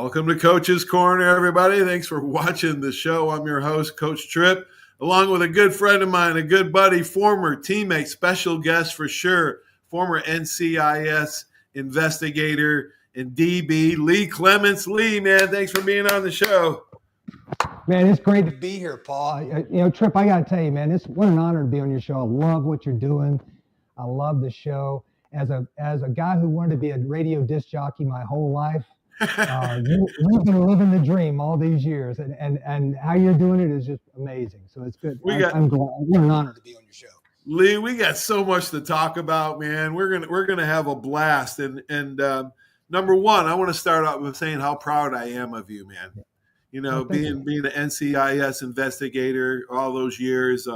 Welcome to Coach's Corner, everybody. Thanks for watching the show. I'm your host, Coach Tripp, along with a good friend of mine, a good buddy, former teammate, special guest for sure, former NCIS investigator and DB, Lee Clements. Lee, man, thanks for being on the show. Man, it's great to be here, Paul. Tripp, I got to tell you, man, what an honor to be on your show. I love what you're doing. I love the show. As a guy who wanted to be a radio disc jockey my whole life, you've been living the dream all these years, and how you're doing it is just amazing. So it's good. I'm glad. What an honor to be on your show, Lee. We got so much to talk about, man. We're gonna have a blast. And number one, I want to start out with saying how proud I am of you, man. You know, being an NCIS investigator all those years,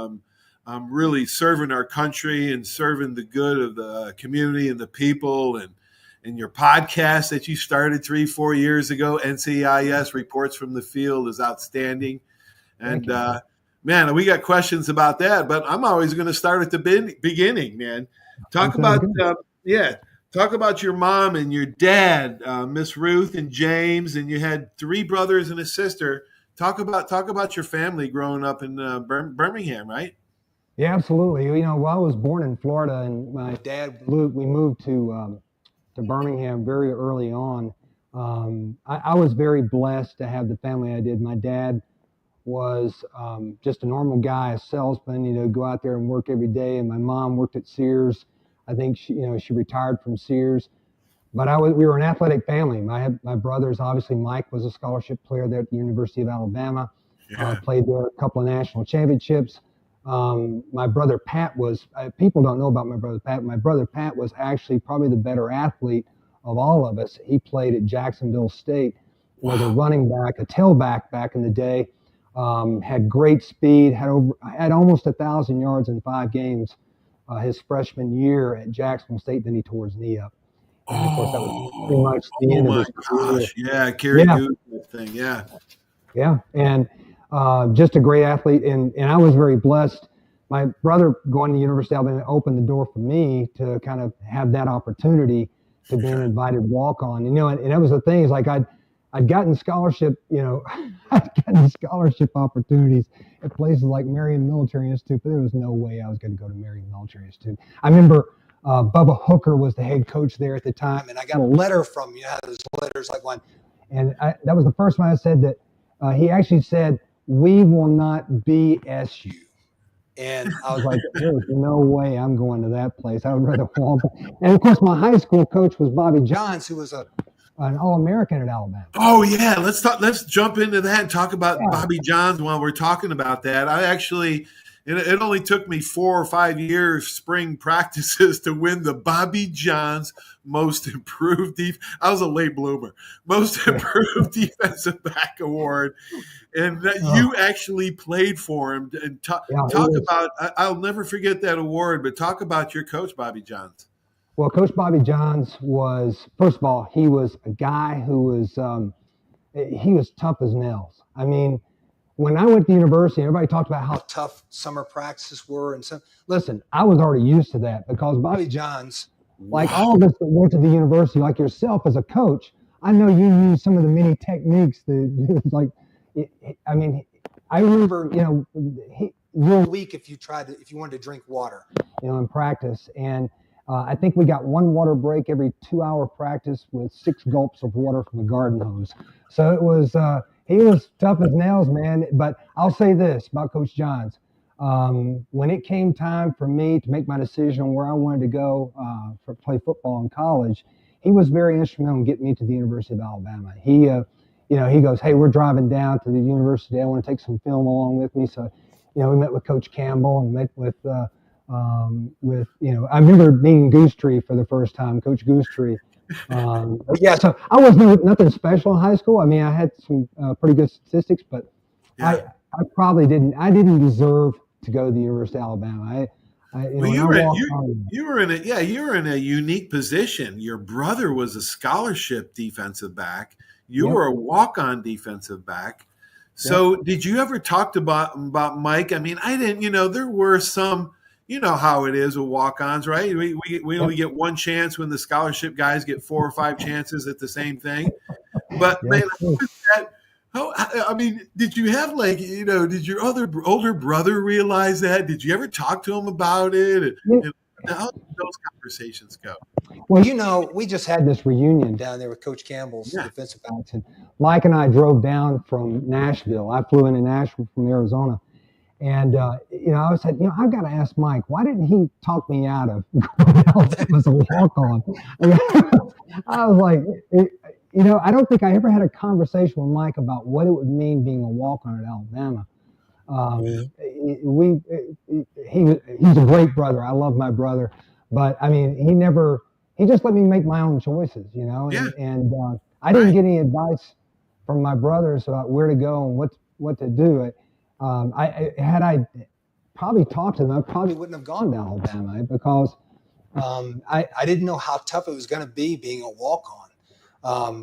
really serving our country and serving the good of the community and the people, and your podcast that you started 3-4 years ago, NCIS Reports from the Field, is outstanding. And man, we got questions about that, but I'm always going to start at the beginning, man. Talk about your mom and your dad, Miss Ruth and James, and you had 3 brothers and a sister. Talk about your family growing up in Birmingham, right? Yeah, absolutely. Well, I was born in Florida, and my dad, we moved to Birmingham very early on. I was very blessed to have the family I did. My dad was just a normal guy, a salesman, go out there and work every day. And my mom worked at Sears. I think she retired from Sears. But we were an athletic family. My brothers, obviously, Mike was a scholarship player there at the University of Alabama. Played there a couple of national championships. My brother Pat was, people don't know about my brother Pat. My brother Pat was actually probably the better athlete of all of us. He played at Jacksonville State, was a running back, a tailback back in the day, had great speed, had almost 1,000 yards in 5 games his freshman year at Jacksonville State. Then he tore his knee up. And of course, that was pretty much the end of his career. Yeah, Kerry Goose thing, yeah. Yeah, and just a great athlete, and I was very blessed. My brother going to the University of Alabama opened the door for me to kind of have that opportunity to be an invited walk-on. And that was the thing, is like I'd gotten scholarship, I'd gotten scholarship opportunities at places like Marion Military Institute, but there was no way I was going to go to Marion Military Institute. I remember Bubba Hooker was the head coach there at the time, and I got a letter from him. Those letters like one, and that was the first one I said that he actually said, "We will not BS you." And I was like, there's no way I'm going to that place. I would rather walk. And of course, my high school coach was Bobby Johns, who was an All-American at Alabama. Oh yeah, let's jump into that and talk about Bobby Johns while we're talking about that. I actually, it only took me 4 or 5 years spring practices to win the Bobby Johns Most Improved I was a late bloomer. Most Improved Defensive Back Award. And you actually played for him. And talk about, I'll never forget that award, but talk about your coach, Bobby Johns. Well, Coach Bobby Johns was, first of all, he was a guy who was, he was tough as nails. I mean, when I went to university, everybody talked about how tough summer practices were. And so, listen, I was already used to that because Bobby Johns, like all of us that went to the university, like yourself as a coach, I know you use some of the many techniques that, like, I mean, I remember, you're weak if you wanted to drink water, in practice. And I think we got 1 water break every 2-hour practice with 6 gulps of water from the garden hose. So it was, he was tough as nails, man. But I'll say this about Coach Johns. When it came time for me to make my decision on where I wanted to go for play football in college, he was very instrumental in getting me to the University of Alabama. He goes, "Hey, we're driving down to the university. I want to take some film along with me." So, we met with Coach Campbell and met with I remember meeting Goose Tree for the first time, Coach Goose Tree. So I was nothing special in high school. I mean, I had some pretty good statistics, but I probably didn't deserve to go to the University of Alabama. You were in a unique position. Your brother was a scholarship defensive back. You were a walk-on defensive back. So did you ever talk about Mike? I mean, I didn't, there were some, how it is with walk-ons, right? We only get one chance when the scholarship guys get 4 or 5 chances at the same thing. But man, Yes. how was that? How, I mean, did you have did your older brother realize that? Did you ever talk to him about it? And how did those conversations go? Well, we just had this reunion down there with Coach Campbell's Yeah. defensive backs, and Mike and I drove down from Nashville. I flew into Nashville from Arizona, and I said, I've got to ask Mike, why didn't he talk me out of that was a walk on? I was like, I don't think I ever had a conversation with Mike about what it would mean being a walk on at Alabama. Yeah. He's a great brother. I love my brother, but I mean, he just let me make my own choices, Yeah. and I didn't get any advice from my brothers about where to go and what to do. Had I probably talked to them, I probably wouldn't have gone to Alabama because I didn't know how tough it was going to be being a walk-on.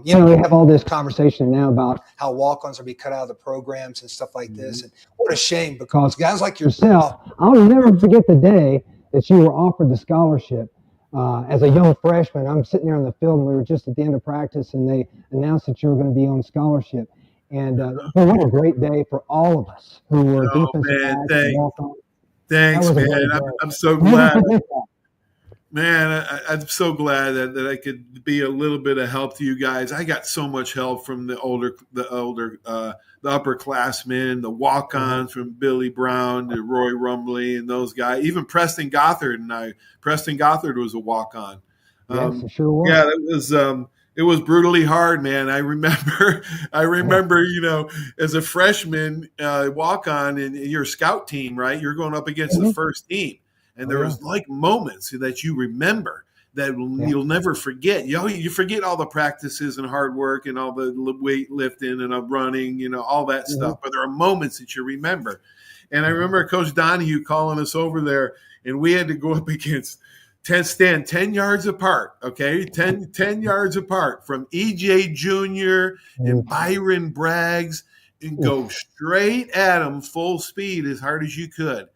We have all this conversation now about how walk-ons are being cut out of the programs and stuff like this. And what a shame, because guys like yourself, I'll never forget the day that you were offered the scholarship. As a young freshman, I'm sitting there on the field, and we were just at the end of practice, and they announced that you were going to be on scholarship. And what a great day for all of us who were defensive backs and walk-on. Thanks, man. I'm so glad. Man, I'm so glad that I could be a little bit of help to you guys. I got so much help from the upperclassmen, the walk-ons from Billy Brown to Roy Rumley and those guys. Even Preston Gothard and I. Preston Gothard was a walk-on. Yes, it sure was. Yeah, it was brutally hard, man. I remember, as a freshman walk-on in your scout team, right? You're going up against the first team. And there was moments that you remember that you'll never forget. You forget all the practices and hard work and all the weightlifting and running, all that stuff. But there are moments that you remember. And I remember Coach Donahue calling us over there, and we had to go up against stand 10 yards apart, okay? 10 yards apart from EJ Jr. and Byron Braggs, and go straight at them full speed as hard as you could.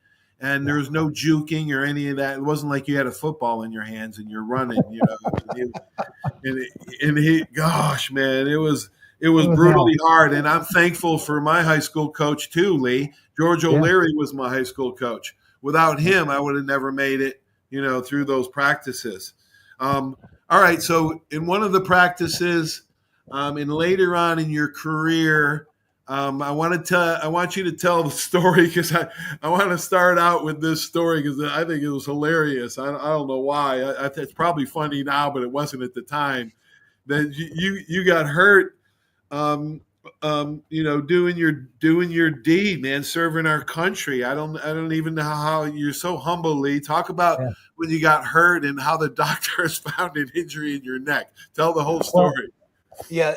And there was no juking or any of that. It wasn't like you had a football in your hands and you're running, gosh, man, it was brutally hard. And I'm thankful for my high school coach too, Lee. George O'Leary was my high school coach. Without him, I would have never made it, through those practices. All right. So in one of the practices, and later on in your career, I want you to tell the story, because I want to start out with this story because I think it was hilarious. I don't know why. It's probably funny now, but it wasn't at the time. That you got hurt, doing your deed, man, serving our country. I don't even know how you're so humble, Lee. Talk about when you got hurt and how the doctors found an injury in your neck. Tell the whole story. Well,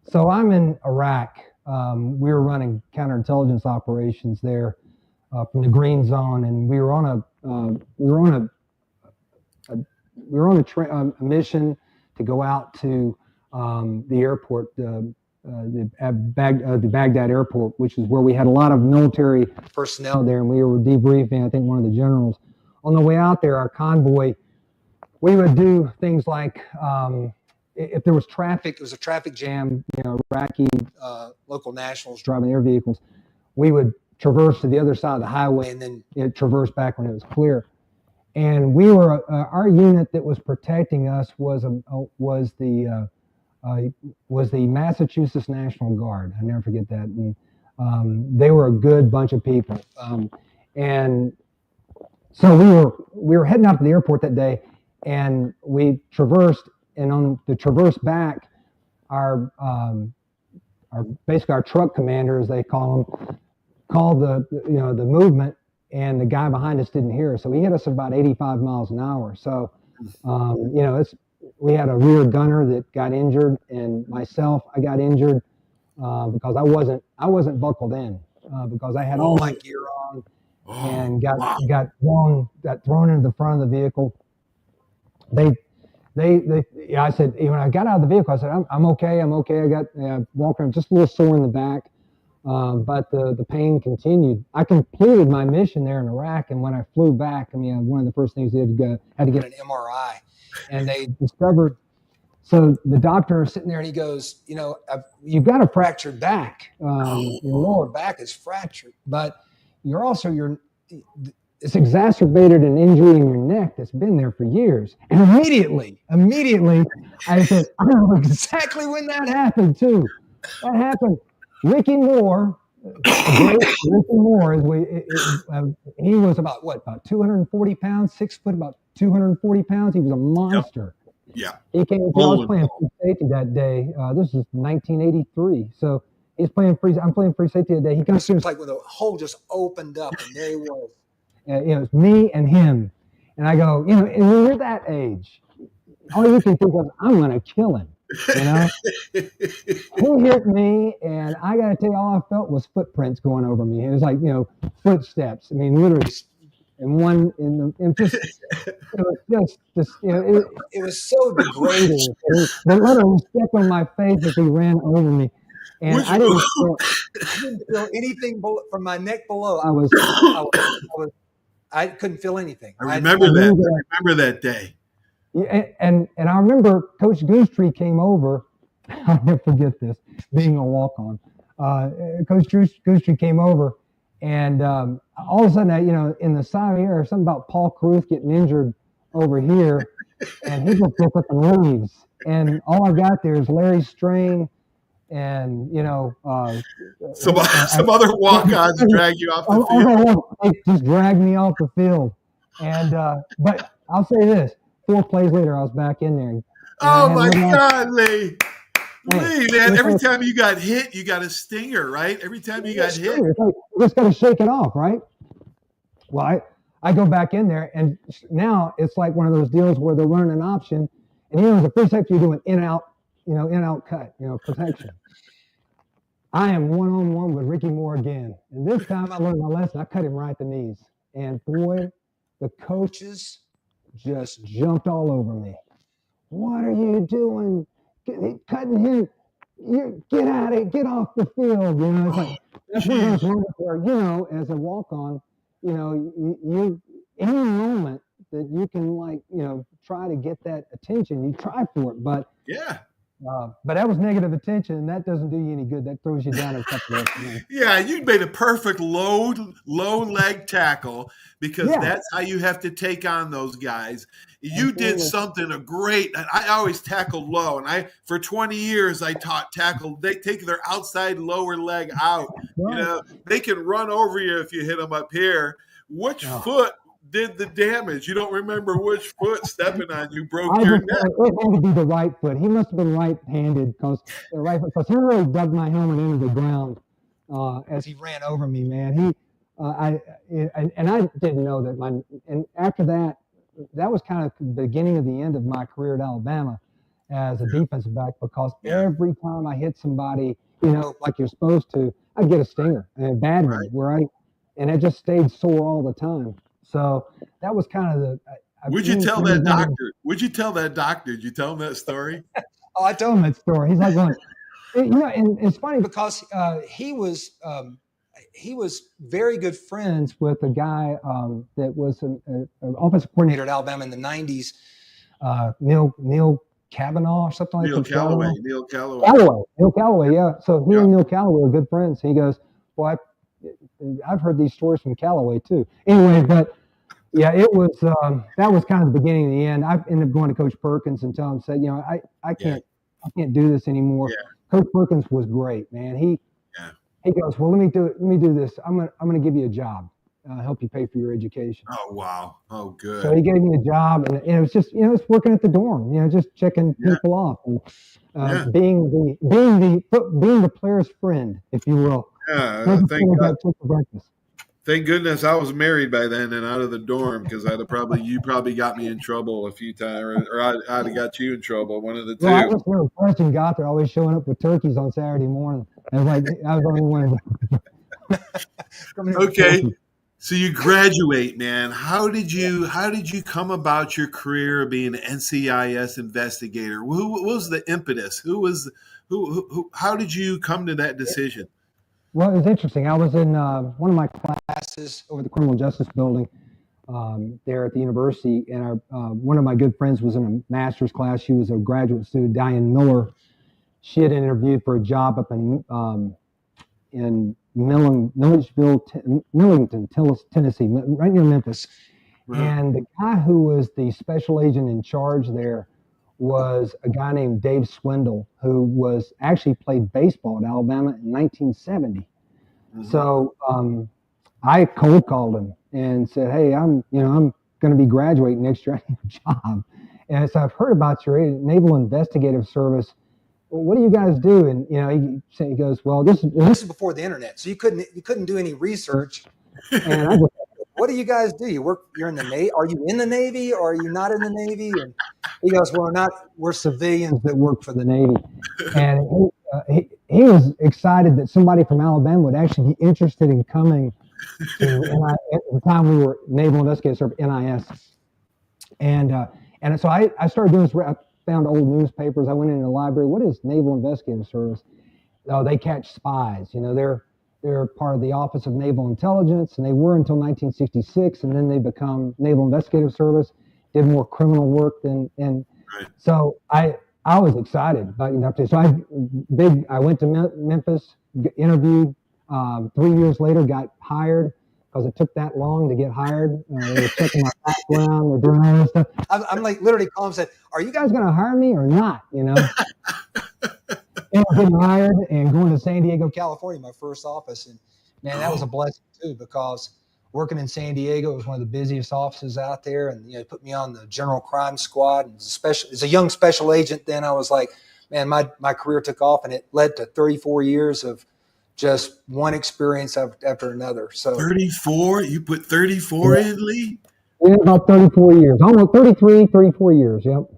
So I'm in Iraq. We were running counterintelligence operations there from the Green Zone, and we were on a mission to go out to the airport, the Baghdad airport, which is where we had a lot of military personnel there, and we were debriefing, I think, one of the generals. On the way out there, our convoy, we would do things like if there was traffic, it was a traffic jam, Iraqi local nationals driving their vehicles, we would traverse to the other side of the highway and then traverse back when it was clear. And we were our unit that was protecting us was the Massachusetts National Guard. I never forget that. And they were a good bunch of people. And so we were heading out to the airport that day, and we traversed. And on the traverse back, our truck commander, as they call him, called the movement, and the guy behind us didn't hear us. So he hit us at about 85 miles an hour. So we had a rear gunner that got injured, and myself, I got injured because I wasn't buckled in because I had all my gear on and got thrown into the front of the vehicle. I said, when I got out of the vehicle, I said, I'm okay. I got walking around just a little sore in the back, but the pain continued. I completed my mission there in Iraq, and when I flew back, one of the first things they had to get an MRI, and they discovered So the doctor is sitting there and he goes, you've got a fractured back. Your lower back is fractured, but you're also it's exacerbated an injury in your neck that's been there for years. And immediately, I said, I know exactly when that happened too. That happened. Ricky Moore, he was about 240 pounds, 6 foot, about 240 pounds. He was a monster. Yeah. He came. I was playing free safety that day. This is 1983. So he's playing free. I'm playing free safety that day. He comes through. It's like when the hole just opened up, and there he was. It's me and him. And I go, and when you're that age, all you can think of, I'm going to kill him. He hit me, and I got to tell you, all I felt was footprints going over me. It was like, footsteps. I mean, literally. It was so degrading. They literally stepped on my face as he ran over me, and I didn't feel anything from my neck below. I couldn't feel anything. I remember that. I remember that day. And I remember Coach Goosetree came over. I'll never forget this, being a walk-on. Coach Goosetree came over. And all of a sudden, in the side of the air, something about Paul Caruth getting injured over here, and he just gets up and leaves. And all I got there is Larry Strain and, some other walk-ons drag you off the field. They just dragged me off the field. And but I'll say this: 4 plays later, I was back in there. Oh my God, Lee! Lee, man, every time you got hit, you got a stinger, right? Every time you got hit. It's like, you just got to shake it off, right? Well, I go back in there, and now it's like one of those deals where they're running an option, and as a free safety, you're doing in-out cut, protection. I am one-on-one with Ricky Moore again, and this time I learned my lesson. I cut him right at the knees, and boy, the coaches just jumped all over me. What are you doing? Cutting him, get out of it, get off the field. It's like that's one of those moments where, as a walk-on, you any moment that you can try to get that attention, you try for it. But but that was negative attention, and that doesn't do you any good. That throws you down a couple of Yeah, you made a perfect low leg tackle because that's how you have to take on those guys. You did something great. I always tackled low, and for 20 years I taught tackle. They take their outside lower leg out. They can run over you if you hit them up here. Which foot did the damage? You don't remember which foot stepping on you broke your neck. It had to be the right foot. He must have been right-handed because he really dug my helmet into the ground as he ran over me, man. I didn't know that. And after that was kind of the beginning of the end of my career at Alabama as a defensive back, because every time I hit somebody, like you're supposed to, I'd get a stinger, and a bad one, and it just stayed sore all the time. So that was kind of the. Would you tell that doctor? Would you tell that doctor? Did you tell him that story? Oh, I told him that story. He's like going, and it's funny because he was very good friends with a guy that was an offensive coordinator at Alabama in the 90s, Neil Kavanaugh or something like that. Neil Callaway, yeah. So he and Neil Callaway are good friends. He goes, well, I've heard these stories from Callaway too. Anyway, but yeah, it was that was kind of the beginning and the end. I ended up going to Coach Perkins and telling him, said, I can't do this anymore. Yeah. Coach Perkins was great, man. He goes, well, let me do this. I'm gonna give you a job, help you pay for your education. Oh wow, oh good. So he gave me a job, and it was just it's working at the dorm, just checking people off, and being the player's friend, if you will. Yeah, thank goodness I was married by then and out of the dorm, because you probably got me in trouble a few times, or I'd have got you in trouble, one of the two. Well, I was really Preston got there, always showing up with turkeys on Saturday morning. I was only one of them. Okay, so you graduate, man. How did you come about your career of being an NCIS investigator? Who was the impetus? Who? How did you come to that decision? Well, it was interesting. I was in one of my classes over the criminal justice building. there at the university. And one of my good friends was in a master's class. She was a graduate student, Diane Miller. She had interviewed for a job up in Millington, Tennessee, right near Memphis. Uh-huh. And the guy who was the special agent in charge there was a guy named Dave Swindle, who was actually played baseball at Alabama in 1970. Mm-hmm. So I cold called him and said, "Hey, I'm going to be graduating next year. I need a job." And so I've heard about your Naval Investigative Service. Well, what do you guys do? And he goes, "Well, this is before the internet, so you couldn't do any research." And I just, "What do you guys do? You're in the Navy? Are you in the Navy or are you not in the Navy?" And he goes, "Well, we're civilians that work for the Navy." And he was excited that somebody from Alabama would actually be interested in coming to at the time we were Naval Investigative Service, NIS. And so I started doing this. I found old newspapers. I went into the library. What is Naval Investigative Service? Oh, they catch spies. They're part of the Office of Naval Intelligence, and they were until 1966, and then they become Naval Investigative Service, did more criminal work than. Right. So I was excited about it. So I went to Memphis, interviewed. 3 years later, got hired because it took that long to get hired. They were checking my background, they're doing all this stuff. I'm like literally calling and said, "Are you guys going to hire me or not?" And getting hired and going to San Diego, California, my first office. And man, that was a blessing too, because working in San Diego was one of the busiest offices out there. And they put me on the General Crime Squad. And as a young special agent, then I was like, man, my career took off, and it led to 34 years of just one experience after another. So 34? You put 34 in, Lee? Yeah, about 34 years. Almost 34 years. Yep.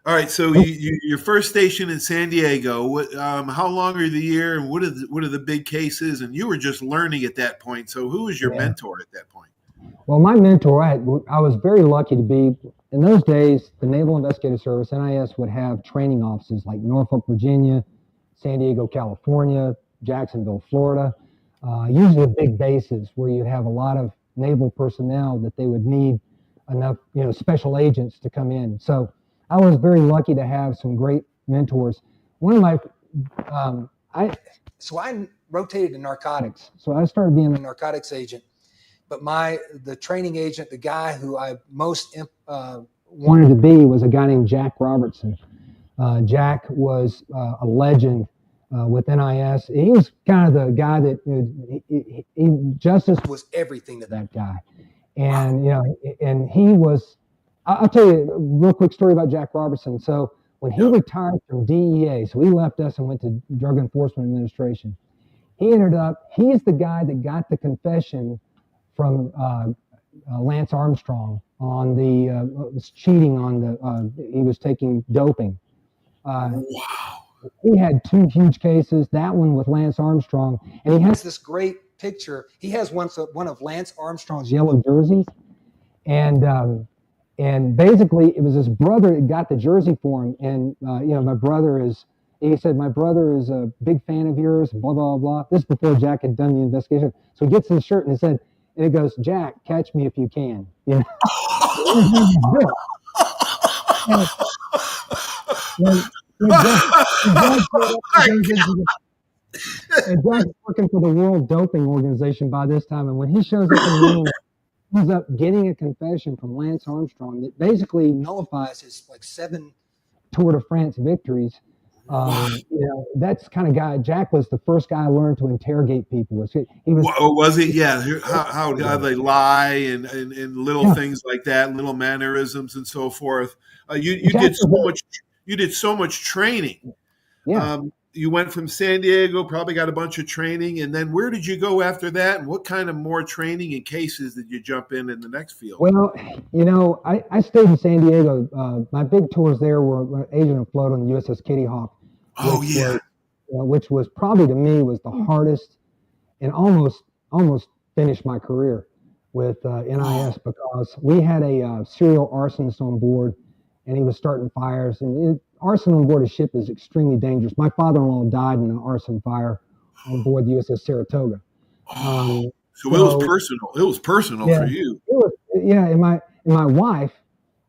All right. So your first station in San Diego. How long are the year, and what are the big cases? And you were just learning at that point. So who was your mentor at that point? Well, my mentor, I was very lucky to be. In those days, the Naval Investigative Service, NIS, would have training offices like Norfolk, Virginia, San Diego, California, Jacksonville, Florida, usually big bases where you'd have a lot of naval personnel that they would need enough, special agents to come in. So I was very lucky to have some great mentors. One of my, I rotated in narcotics. So I started being a narcotics agent, but the training agent, the guy who I most wanted to be, was a guy named Jack Robertson. Jack was a legend with NIS. He was kind of the guy that justice was everything to that guy. And, and he was, I'll tell you a real quick story about Jack Robertson. So when he retired from DEA, so he left us and went to Drug Enforcement Administration, he's the guy that got the confession from Lance Armstrong on the cheating on he was taking doping. Wow. He had two huge cases, that one with Lance Armstrong, and he has this great picture. He has one of Lance Armstrong's yellow jerseys, and basically it was his brother that got the jersey for him. And he said, "My brother is a big fan of yours," blah, blah, blah. This is before Jack had done the investigation. So he gets his shirt and it goes, "Jack, catch me if you can." And Jack's working for the World Doping Organization by this time, and when he shows up in the room, he's up getting a confession from Lance Armstrong that basically nullifies his 7 Tour de France victories. That's the kind of guy. Jack was the first guy I learned to interrogate people. Was it? Yeah. How they lie and little things like that, little mannerisms and so forth. You did so much training. Yeah. You went from San Diego, probably got a bunch of training, and then where did you go after that? And what kind of more training and cases did you jump in the next field? Well, I stayed in San Diego. My big tours there were agent afloat on the USS Kitty Hawk. Which was probably, to me, was the hardest, and almost finished my career with NIS, because we had a serial arsonist on board, and he was starting fires. And arson on board a ship is extremely dangerous. My father-in-law died in an arson fire on board the USS Saratoga. So it was personal. It was personal for you. yeah, and my wife,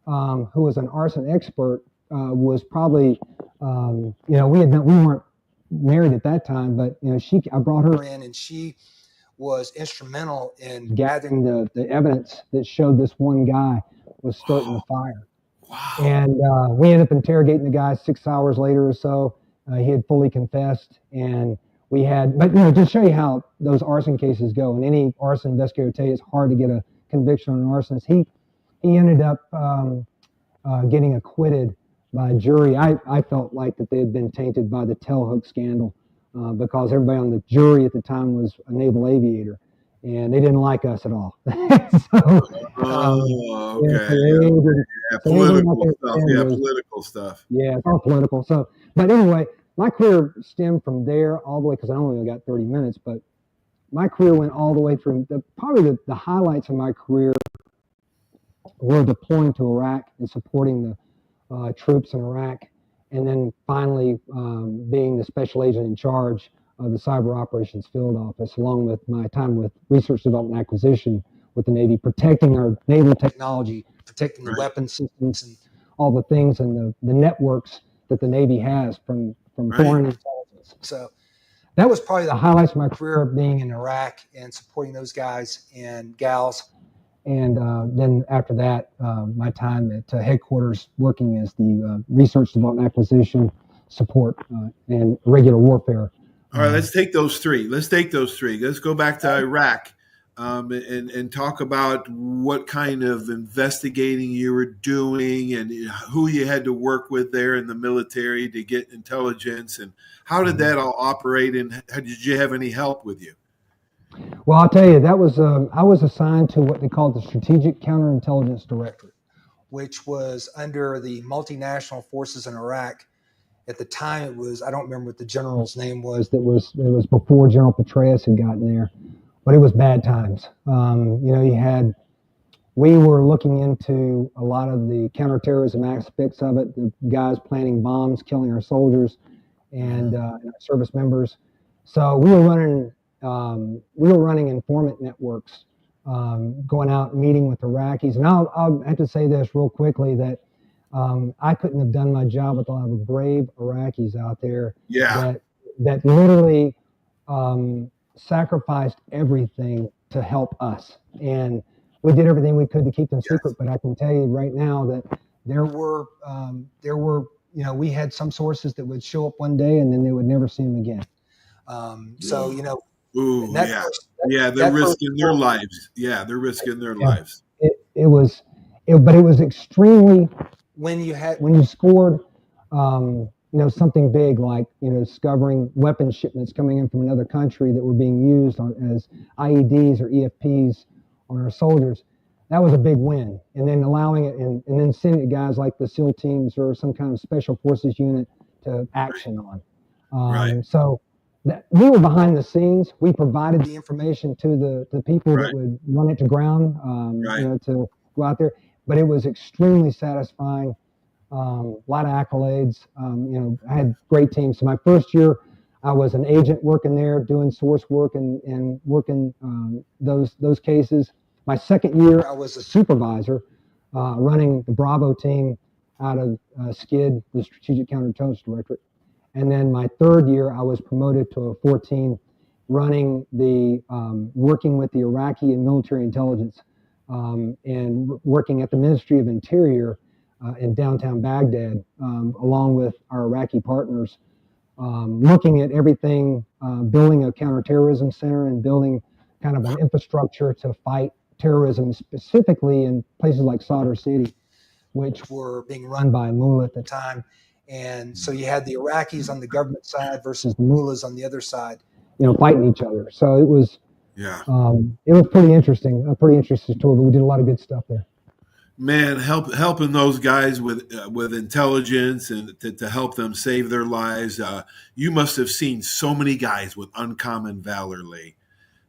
who was an arson expert, was probably, we weren't married at that time, but I brought her in, and she was instrumental in gathering the evidence that showed this one guy was starting the fire. Wow. And we ended up interrogating the guy 6 hours later or so. He had fully confessed, and but to show you how those arson cases go, and any arson investigator will tell you it's hard to get a conviction on an arsonist. He ended up getting acquitted by a jury. I felt like that they had been tainted by the tailhook scandal because everybody on the jury at the time was a naval aviator, and they didn't like us at all. Okay. Yeah, political stuff. Yeah, political stuff. Yeah, it's all political. So, but anyway, my career stemmed from there all the way, because I only got 30 minutes, but my career went all the way through. Probably the highlights of my career were deploying to Iraq and supporting the troops in Iraq, and then finally being the special agent in charge of the Cyber Operations Field Office, along with my time with Research Development Acquisition with the Navy, protecting our naval technology, protecting the weapon systems and all the things and the networks that the Navy has from foreign intelligence. So that was probably the highlights of my career, being in Iraq and supporting those guys and gals. And then after that, my time at headquarters working as the Research Development Acquisition Support and Regular Warfare. All right, let's take those three. Let's go back to Iraq and talk about what kind of investigating you were doing and who you had to work with there in the military to get intelligence, and how did that all operate, and did you have any help with you? Well, I'll tell you, that was I was assigned to what they called the Strategic Counterintelligence Directorate, which was under the multinational forces in Iraq. At the time, it was, I don't remember what the general's name was. It was before General Petraeus had gotten there, but it was bad times. We were looking into a lot of the counterterrorism aspects of it, the guys planting bombs, killing our soldiers and our service members. So we were running informant networks, going out and meeting with Iraqis. And I'll have to say this real quickly, that I couldn't have done my job with a lot of brave Iraqis out there that literally sacrificed everything to help us. And we did everything we could to keep them secret. But I can tell you right now that there were we had some sources that would show up one day and then they would never see them again. They're risking their lives. Yeah, they're risking their lives. It was extremely, when you scored, something big like, discovering weapon shipments coming in from another country that were being used as IEDs or EFPs on our soldiers. That was a big win. And then allowing it and then sending it guys like the SEAL teams or some kind of special forces unit to action on. So we were behind the scenes. We provided the information to the people that would run it to ground, to go out there. But it was extremely satisfying. A lot of accolades. I had great teams. So my first year, I was an agent working there, doing source work and working those cases. My second year, I was a supervisor, running the Bravo team out of SCID, the Strategic Counterintelligence Directorate. And then my third year, I was promoted to a 14, running the working with the Iraqi and military intelligence, and working at the Ministry of Interior in downtown Baghdad, along with our Iraqi partners, looking at everything, building a counterterrorism center and building kind of an infrastructure to fight terrorism, specifically in places like Sadr City, which were being run by a mullah at the time. And so you had the Iraqis on the government side versus the mullahs on the other side, fighting each other. So it was, it was pretty interesting, a pretty interesting tour, but we did a lot of good stuff there. Man, helping those guys with intelligence and to help them save their lives. You must have seen so many guys with uncommon valor, Lee.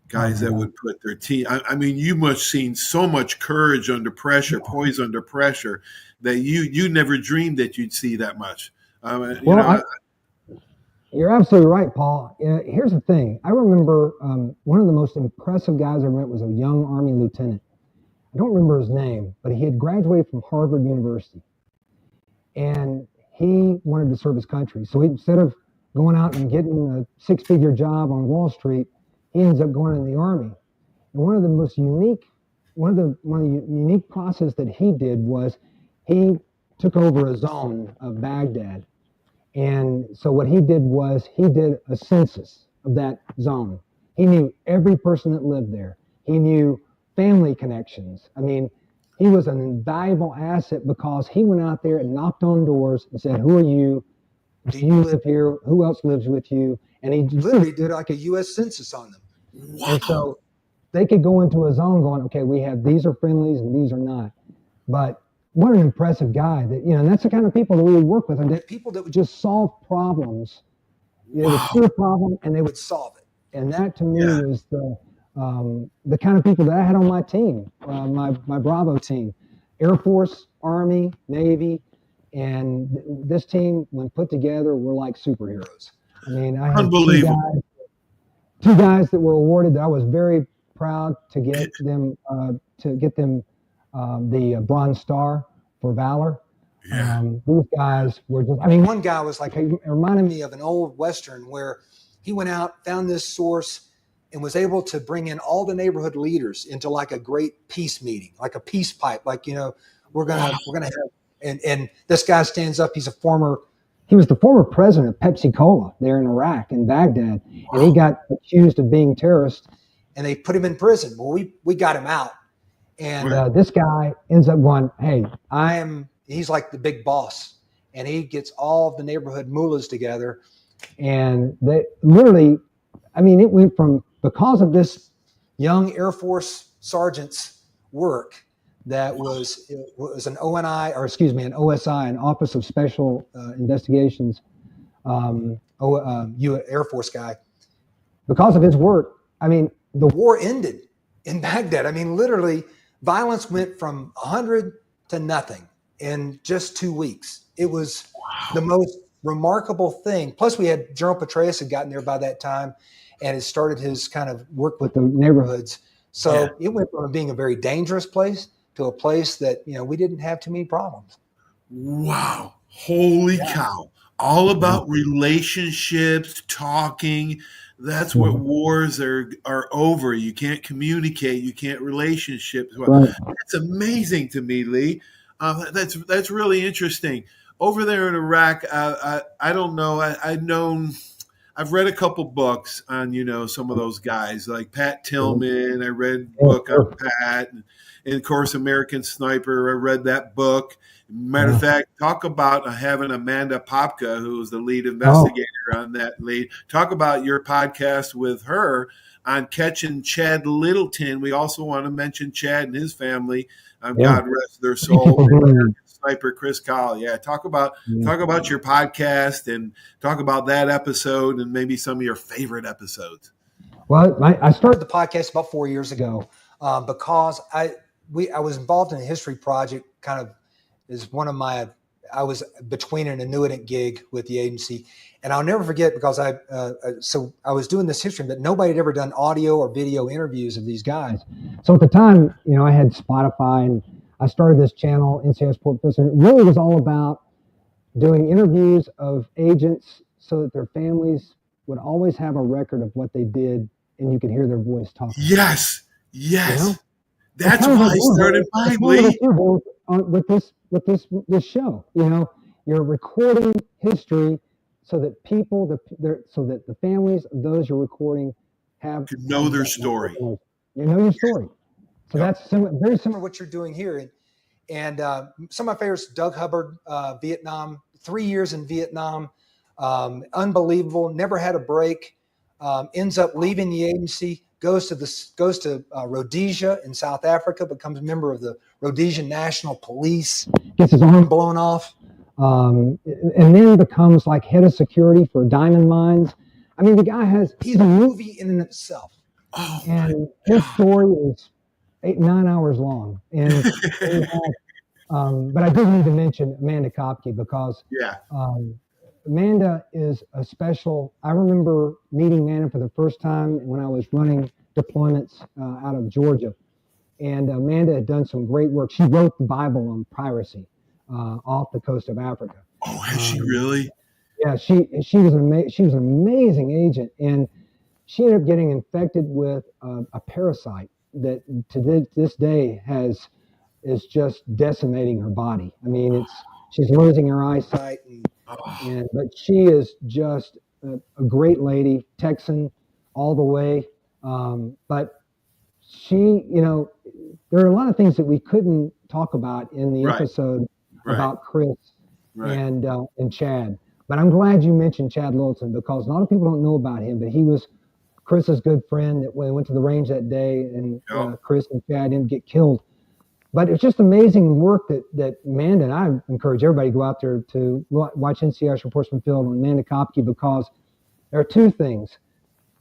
Guys that would put their team. I mean, you must have seen so much courage under pressure, poise under pressure, that you never dreamed that you'd see that much. You're absolutely right, Paul. Here's the thing. I remember one of the most impressive guys I met was a young Army lieutenant. don't remember his name, but he had graduated from Harvard University, and he wanted to serve his country. So instead of going out and getting a six-figure job on Wall Street, he ends up going in the Army. And one of the unique process that he did was he took over a zone of Baghdad. And so what he did was he did a census of that zone. He knew every person that lived there. He knew family connections. I mean, he was an invaluable asset because he went out there and knocked on doors and said, who are you? Do you live here? Who else lives with you? And he literally did like a U.S. census on them. Wow. And so they could go into a zone going, okay, we have these are friendlies and these are not. But what an impressive guy that, and that's the kind of people that we would work with, and that people that would just solve problems. They would see a problem and they would solve it. And that to me is the kind of people that I had on my team, my Bravo team, Air Force, Army, Navy, and this team, when put together, were like superheroes. I mean, I had two guys that were awarded that I was very proud to get them the Bronze Star for valor. Yeah. These guys were just, I mean, one guy was like, it reminded me of an old Western where he went out, found this source, and was able to bring in all the neighborhood leaders into like a great peace meeting, like a peace pipe, like, we're gonna have, and this guy stands up. He was the former president of Pepsi Cola there in Iraq, in Baghdad, and he got accused of being terrorist, and they put him in prison. Well, we got him out, and this guy ends up going, hey, he's like the big boss, and he gets all of the neighborhood mullahs together, and they literally, I mean, it went from, because of this young Air Force sergeant's work that was an an OSI, an Office of Special Investigations, Air Force guy. Because of his work, I mean, the war ended in Baghdad. I mean, literally, violence went from 100 to nothing in just 2 weeks. It was the most remarkable thing. Plus, we had General Petraeus had gotten there by that time and had started his kind of work with the neighborhoods. So it went from being a very dangerous place to a place that, we didn't have too many problems. Wow. Holy cow. All about relationships, talking. That's what wars are over. You can't communicate. You can't relationships. Well, that's amazing to me, Lee. That's really interesting. Over there in Iraq, I don't know. I've read a couple books on, some of those guys like Pat Tillman. I read a book on Pat, and of course, American Sniper. I read that book. Matter of fact, talk about having Amanda Popka, who was the lead investigator on that lead. Talk about your podcast with her on catching Chad Littleton. We also want to mention Chad and his family. God rest their soul. Sniper Chris Kyle. Yeah, talk about your podcast and talk about that episode and maybe some of your favorite episodes. Well, I started the podcast about 4 years ago because I was involved in a history project. Kind of is one of I was between an annuitant gig with the agency, and I'll never forget because I was doing this history, but nobody had ever done audio or video interviews of these guys. So at the time, I had Spotify and I started this channel, NCIS Portfolio. It really was all about doing interviews of agents so that their families would always have a record of what they did and you could hear their voice talking. Yes. That's why I started mine, Lee. With this show, you're recording history so that so that the families of those you're recording to know their story. You know your story. So that's very similar to what you're doing here. And some of my favorites, Doug Hubbard, Vietnam, 3 years in Vietnam, unbelievable, never had a break, ends up leaving the agency, goes to Rhodesia in South Africa, becomes a member of the Rhodesian National Police, gets his arm blown off, and then becomes like head of security for diamond mines. I mean, he's a movie in and of itself. Oh, and his story is 8-9 hours long, and but I do need to mention Amanda Kopke because Amanda is a special. I remember meeting Amanda for the first time when I was running deployments out of Georgia, And Amanda had done some great work. She wrote the Bible on piracy off the coast of Africa. Oh, has she really? Yeah, she was an amazing agent, and she ended up getting infected with a parasite that to this day is just decimating her body. I mean, she's losing her eyesight, but she is just a great lady, Texan all the way. But she, there are a lot of things that we couldn't talk about in the episode about Chris and Chad. But I'm glad you mentioned Chad Littleton, because a lot of people don't know about him, but he was Chris's good friend that when we went to the range that day, and Chris and Chad didn't get killed. But it's just amazing work that Amanda, and I encourage everybody to go out there to watch NCIS Reports from Field on Amanda Kopke, because there are two things.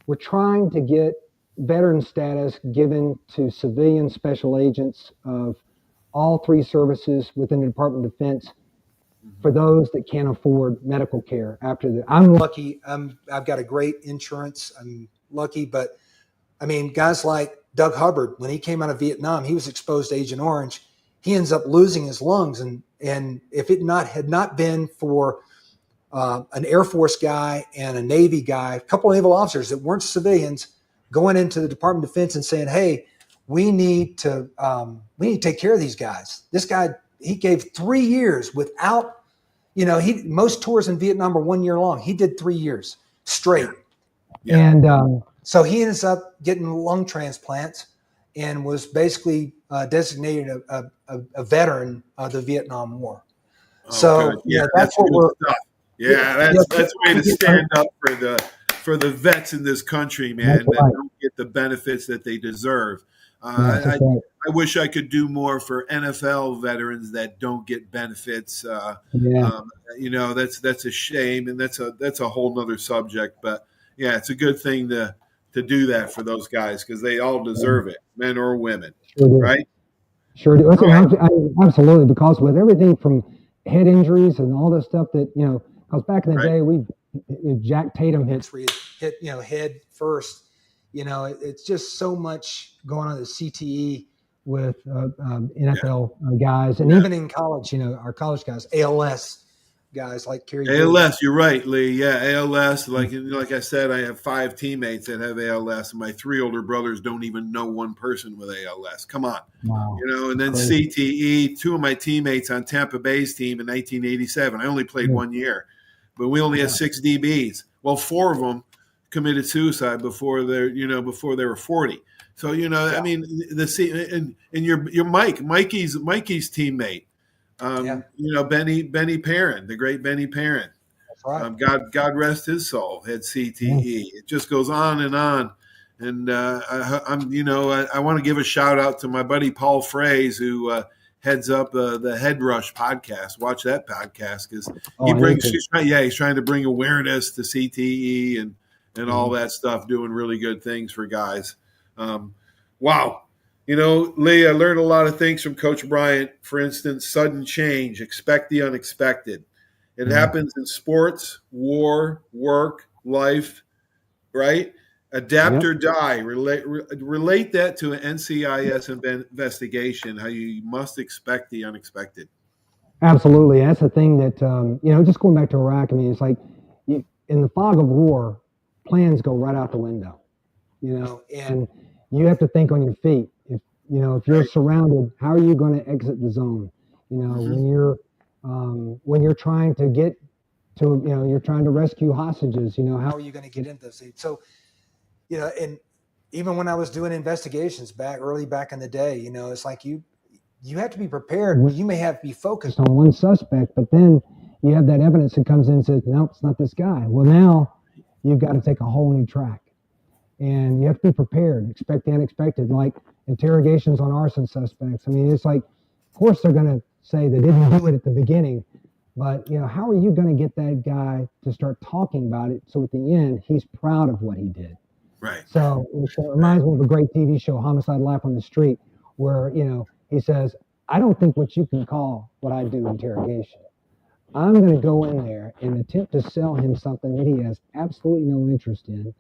We're trying to get veteran status given to civilian special agents of all three services within the Department of Defense for those that can't afford medical care after that. I'm lucky. I've got a great insurance. I'm lucky, but I mean, guys like Doug Hubbard, when he came out of Vietnam, he was exposed to Agent Orange. He ends up losing his lungs, and if it had not been for an Air Force guy and a Navy guy, a couple of naval officers that weren't civilians, going into the Department of Defense and saying, "Hey, we need to take care of these guys." This guy, he gave 3 years without. Most tours in Vietnam are 1 year long. He did 3 years straight. Yeah. And so he ends up getting lung transplants and was basically designated a veteran of the Vietnam War. Oh, so that's what we're. Stuff. Yeah, that's a way to stand up for the vets in this country, man, that don't get the benefits that they deserve. I wish I could do more for NFL veterans that don't get benefits. That's a shame, and that's a whole nother subject. But yeah, it's a good thing to do that for those guys, because they all deserve it, men or women, right? Sure do. Absolutely, because with everything from head injuries and all this stuff that because back in the day, Jack Tatum hit head first. It's just so much going on at CTE with NFL guys, and even in college, our college guys, ALS guys like Kerry. ALS, you're right, Lee. Yeah, ALS. Like I said, I have 5 teammates that have ALS, and my 3 older brothers don't even know one person with ALS. Come on, wow. And then CTE. 2 of my teammates on Tampa Bay's team in 1987. I only played 1 year, but we only had 6 DBs. Well, 4 of them committed suicide before they were 40. So I mean, and your Mikey's teammate. Benny Perrin, the great Benny Perrin. That's right. God rest his soul, had CTE. It just goes on and on. And I want to give a shout out to my buddy Paul Fraze, who heads up the Head Rush podcast. Watch that podcast, because he's trying to bring awareness to CTE and all that stuff, doing really good things for guys. Wow. Lee, I learned a lot of things from Coach Bryant. For instance, sudden change, expect the unexpected. It happens in sports, war, work, life, right? Adapt or die. Relate that to an NCIS investigation, how you must expect the unexpected. Absolutely. That's the thing that, just going back to Iraq, I mean, it's like in the fog of war, plans go right out the window, and you have to think on your feet. If you're surrounded, how are you going to exit the zone? When you're trying to get to, you're trying to rescue hostages, how are you going to get into this? So, and even when I was doing investigations back in the day, it's like you have to be prepared. Well, you may be focused on one suspect, but then you have that evidence that comes in and says, nope, it's not this guy. Well, now you've got to take a whole new track. And you have to be prepared, expect the unexpected, like interrogations on arson suspects. I mean, it's like, of course, they're going to say they didn't do it at the beginning, but, how are you going to get that guy to start talking about it so at the end, he's proud of what he did? Right. So it reminds me of a great TV show, Homicide Life on the Street, where, he says, I don't think what you can call what I do interrogation. I'm going to go in there and attempt to sell him something that he has absolutely no interest in,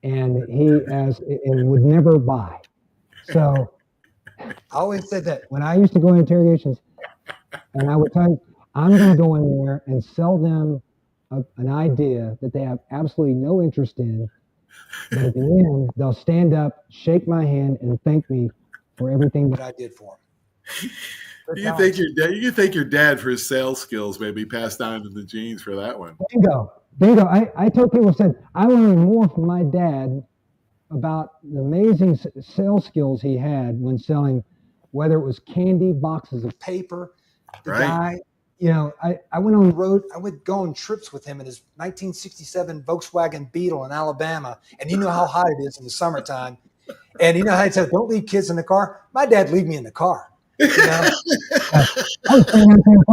and he would never buy. So I always said that when I used to go in interrogations, and I would tell you, I'm going to go in there and sell them an idea that they have absolutely no interest in. But at the end, they'll stand up, shake my hand, and thank me for everything that I did for them. You can thank your dad. You can thank your dad for his sales skills, maybe passed down in the genes for that one. Bingo. I told people, said I learned more from my dad about the amazing sales skills he had when selling, whether it was candy, boxes of paper. The guy, I went on the road. I would go on trips with him in his 1967 Volkswagen Beetle in Alabama. And you know how hot it is in the summertime. And you know how he said, don't leave kids in the car? My dad leave me in the car. You know? I was standing there,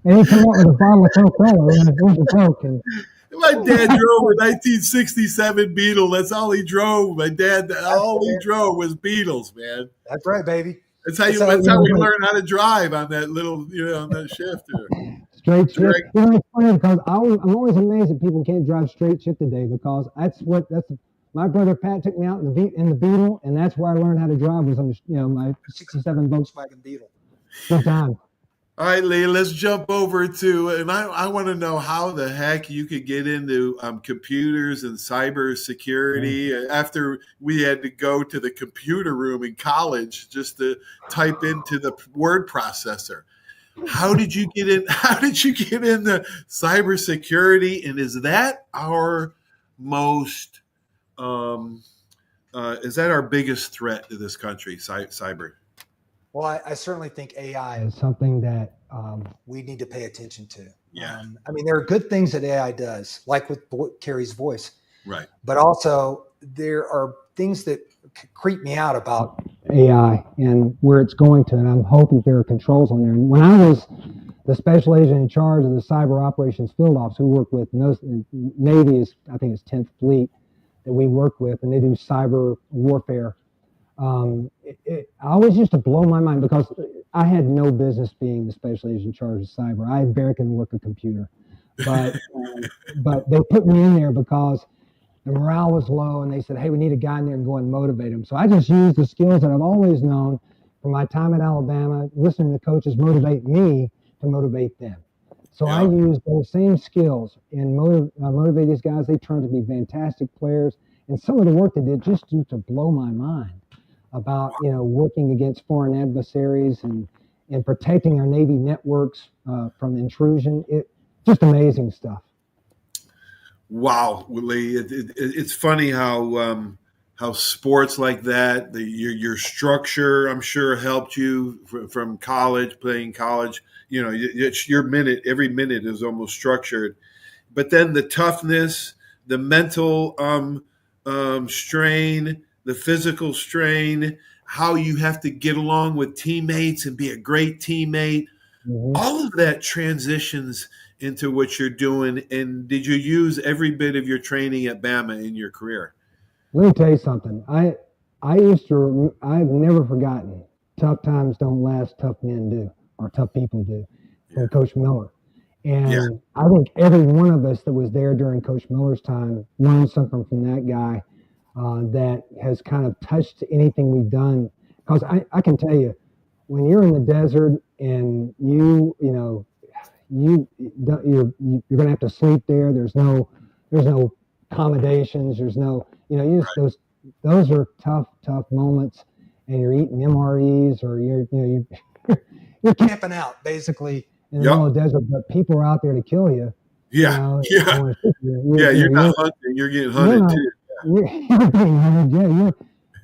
and he came out with a bottle of Coca-Cola and it was a Coke. And my dad drove a 1967 Beetle. That's all he drove. My dad, all he drove was Beetles, man. That's right, baby. That's how we learn how to drive on that little, on that shifter. Straight shift. It's funny because I'm always amazed that people can't drive straight shift today, because my brother Pat took me out in the Beetle, and that's where I learned how to drive, was on my '67 Volkswagen Beetle. Good time. All right, Lee, let's jump over to, and I want to know how the heck you could get into computers and cyber security after we had to go to the computer room in college just to type into the word processor. How did you get in? How did you get into cybersecurity? And is that our most? Is that our biggest threat to this country? Cyber. Well, I certainly think AI is something that we need to pay attention to. Yeah. There are good things that AI does, like with Carrie's voice. Right. But also there are things that creep me out about AI and where it's going to, and I'm hoping there are controls on there. And when I was the special agent in charge of the cyber operations field office, who worked with Navy, I think it's 10th Fleet that we work with, and they do cyber warfare. I always used to blow my mind because I had no business being the special agent in charge of cyber. I barely can work a computer, but they put me in there because the morale was low, and they said, "Hey, we need a guy in there and go and motivate them." So I just used the skills that I've always known from my time at Alabama, listening to coaches motivate me to motivate them. So I used those same skills and motivate these guys. They turned to be fantastic players, and some of the work they did just to blow my mind about working against foreign adversaries and protecting our Navy networks from intrusion. Just amazing stuff. Wow, Lee, it's funny how sports like that, your structure, I'm sure, helped you from college, playing college. Every minute is almost structured, but then the toughness, the mental strain, the physical strain, how you have to get along with teammates and be a great teammate. Mm-hmm. All of that transitions into what you're doing. And did you use every bit of your training at Bama in your career? Let me tell you something. I've never forgotten, tough times don't last, tough men do, or tough people do, from Coach Miller. And I think every one of us that was there during Coach Miller's time learned something from that guy that has kind of touched anything we've done. Because I can tell you, when you're in the desert and you're going to have to sleep there. There's no accommodations. There's no, those are tough moments, and you're eating MREs, or you're camping out basically in the middle of the desert, but people are out there to kill you. You're not hunting. You're getting hunted too. You're getting hunted.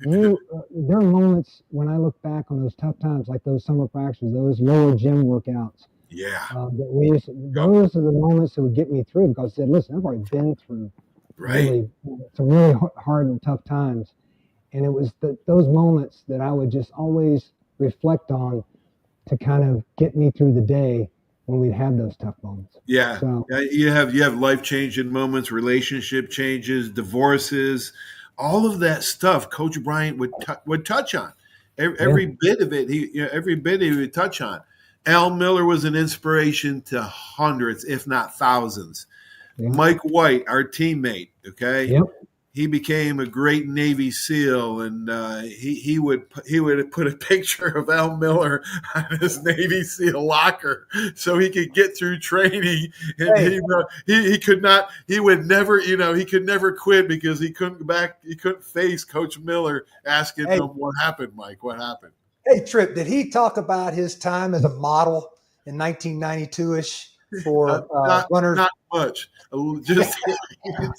There are moments when I look back on those tough times, like those summer practices, those lower gym workouts. Those are the moments that would get me through, because I said, listen, I've already been through some really hard and tough times. And it was those moments that I would just always reflect on to kind of get me through the day when we'd have those tough moments. So, you have life-changing moments, relationship changes, divorces, all of that stuff Coach Bryant would touch on. Every bit of it, he would touch on. Al Miller was an inspiration to hundreds, if not thousands. Mike White, our teammate, he became a great Navy SEAL, and he would put a picture of Al Miller on his Navy SEAL locker so he could get through training. And he could not, he would never, he could never quit because he couldn't face Coach Miller asking him what happened, Mike, what happened. Hey, Tripp, did he talk about his time as a model in 1992-ish for runners? Not much. Just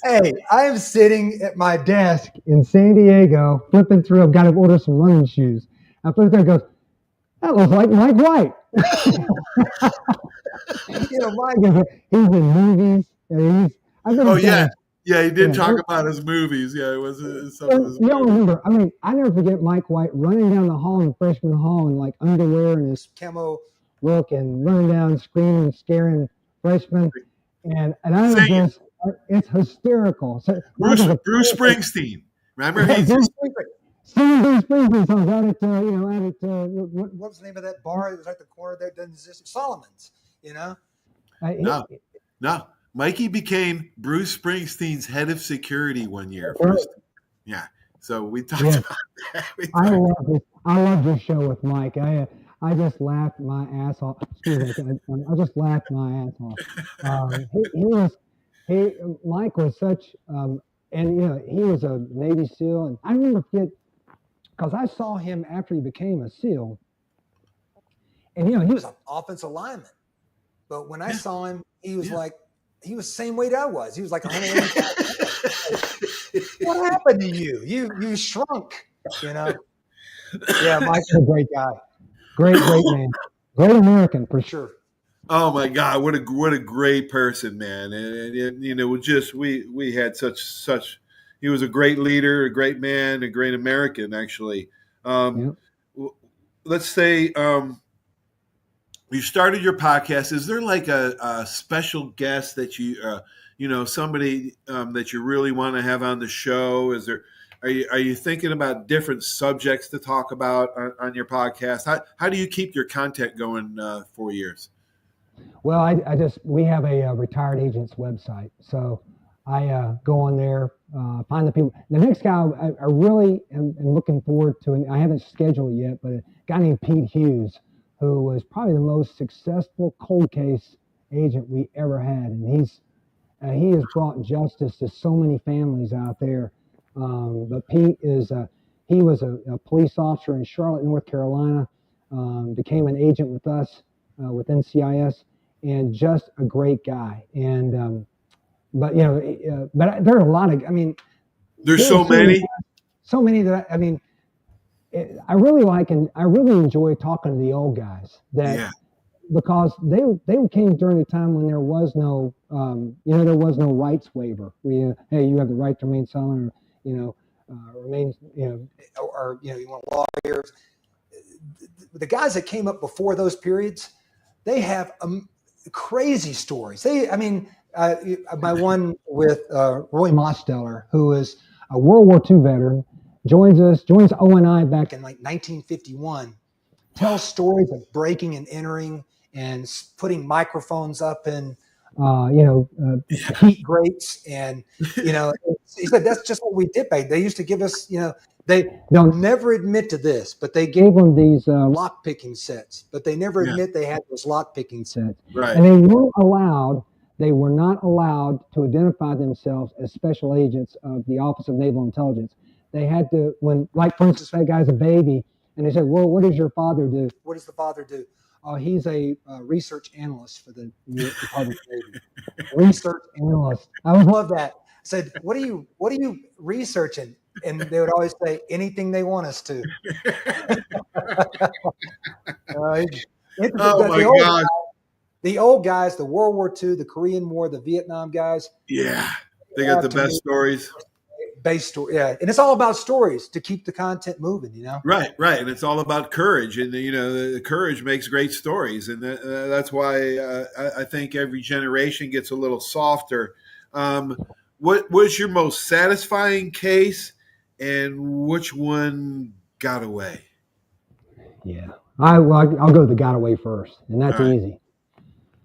Hey, I am sitting at my desk in San Diego, flipping through. I've got to order some running shoes. I flip through and goes, that looks like Mike White. Mike he's in movies. Yeah, he did talk about his movies. Yeah, it was some of his movies. Remember, I never forget Mike White running down the hall in freshman hall in like underwear and his camo look and running down screaming, scaring freshmen. And I was just, it's hysterical. So, Bruce Springsteen. Remember? Bruce Springsteen songs out at, what was the name of that bar? It was like the corner that doesn't exist. Solomon's, No. Mikey became Bruce Springsteen's head of security one year. First. Yeah. So we talked about that. I love this show with Mike. I just laughed my ass off. Excuse me. I just laughed my ass off. Mike was such, he was a Navy SEAL. And I remember because I saw him after he became a SEAL. And, he was an offensive lineman. But when I saw him, he was he was the same weight I was. He was like 185. What happened to you? You shrunk, Yeah, Mike's a great guy. Great man. Great American for sure. Oh my God, what a great person, man. And we had such he was a great leader, a great man, a great American, actually. Let's say you started your podcast. Is there like a special guest that somebody that you really want to have on the show? Are you thinking about different subjects to talk about on your podcast? How do you keep your content going 4 years? Well, we have a retired agent's website, so I go on there, find the people. The next guy I really am looking forward to, and I haven't scheduled it yet, but a guy named Pete Hughes, who was probably the most successful cold case agent we ever had, and he has brought justice to so many families out there. But Pete he was a police officer in Charlotte, North Carolina, became an agent with us with NCIS, and just a great guy. And but there are a lot of. There's so many that I really like, and I really enjoy talking to the old guys because they came during a time when there was no there was no rights waiver. You have the right to remain silent, or remain or you want lawyers. The guys that came up before those periods, they have crazy stories. My one with Roy Mosteller, who is a World War II veteran, joins ONI back in like 1951, tells stories of breaking and entering and putting microphones up in, heat grates. And, he said, that's just what we did back. They used to give us, they'll never admit to this, but they gave them these lock picking sets, but they never admit they had those lock picking sets. Right. And they were not allowed to identify themselves as special agents of the Office of Naval Intelligence. They had to, for instance, that guy's a baby, and they said, well, what does your father do? What does the father do? Oh, he's a research analyst for the Department of Navy. Research analyst. I would love that. I said, what are you researching? And they would always say, anything they want us to. Oh my God. The old guys, the World War II, the Korean War, the Vietnam guys. Yeah, they got the best stories. Base story, yeah, and it's all about stories to keep the content moving, Right, and it's all about courage, and the courage makes great stories, and that's why I think every generation gets a little softer. What was your most satisfying case, and which one got away? Yeah, I'll go with the got away first, and that's easy.